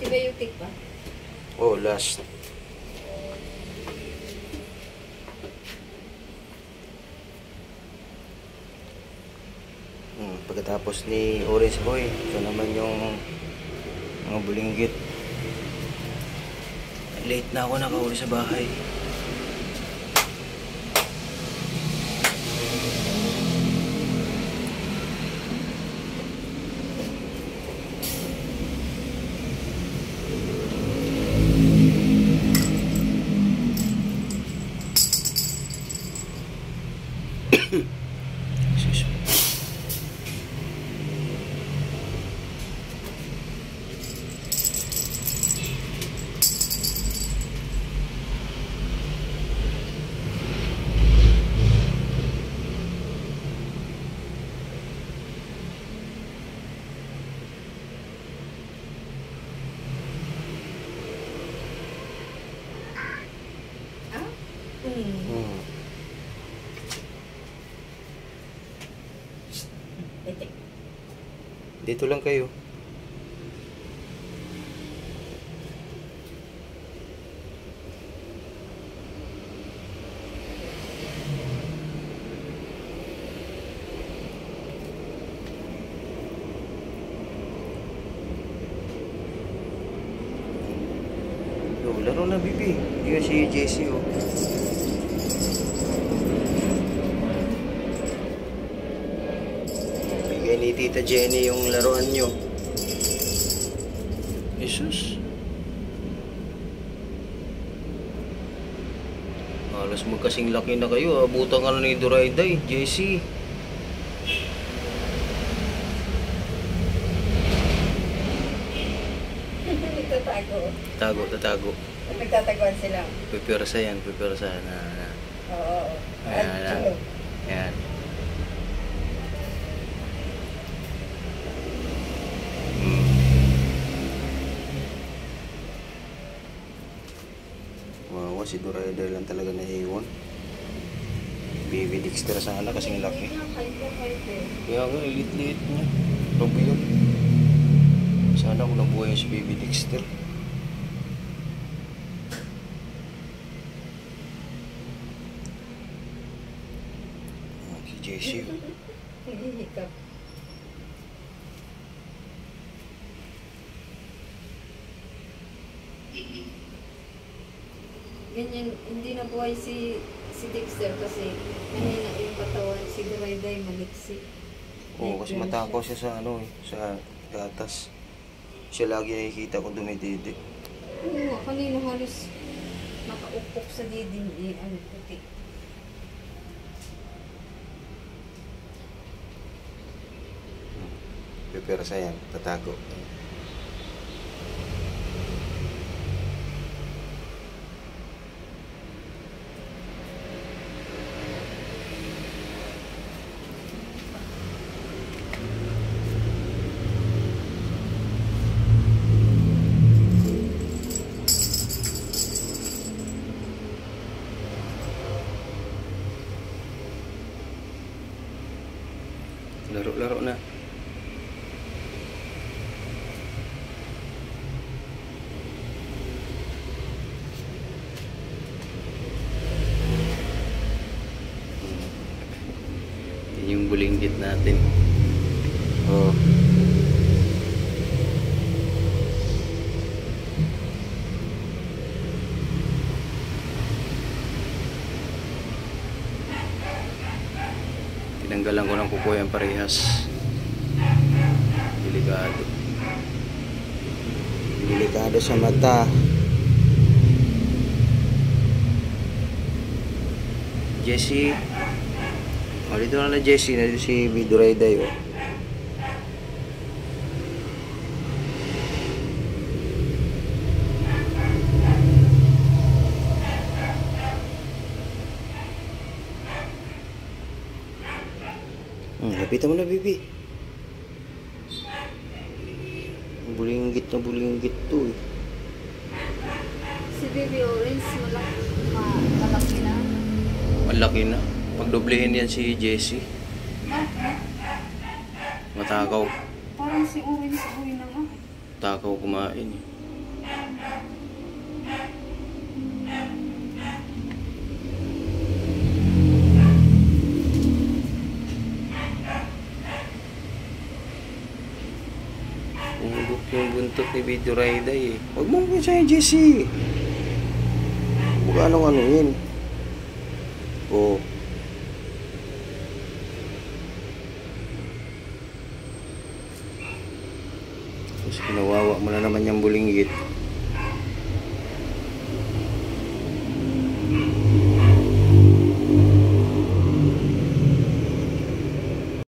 Antibiotic ba? Oh, last. Pagkatapos ni Orange Boy, ito naman yung mga bulinggit. Late na ako nakauwi sa bahay. Dito lang kayo. Yo, laro na bibi. Yun si JC oh. Bigay ni Tita Jenny yung laruan nyo. Jesus. Alas magkasing laki na kayo. Abutan ka na ni Durayday, JC. Tatago. Nagtataguan sila. Pipirsa yan. Oo. Ayan. Wow, si Durayday lang talaga naiwan. Baby Dexter sana kasing laki. Kaya nga, liit-liit niya. Grabe yun. Sana kung nabuhay si Baby Dexter. Si JC. Hihikap. Ganyan, hindi nabuhay si Dexter kasi kanina yung katawan si Durayday maliksi. Oo, kasi matakaw siya sa sa gatas. Siya lagi nakikita ko dumididi. Oo, kanina halos nakaupok sa didin puti. Pipirsa yan, tatago. Laro-laro na. Yan yung bulinggit natin. Oh. Tinanggalan ko ng kuko yung parehas. Delikado sa mata. Jessie. Oh, dito na Jessie. Nandito si Durayday oh. Lapitan mo na, bibi. Bulinggit to eh. Si Baby Orange malaki na. Malaki na. Pagdoblehin yan si Jessie. Okay. Matakaw. Parang si Orange uwi na nga. Takaw kumain eh. Umubok yung buntot ni Video Rayday eh. Huwag mo kung sa'yo, Jessie. Huwag anong anuin. Oo. Tapos kinawawa mo na naman yung bulinggit.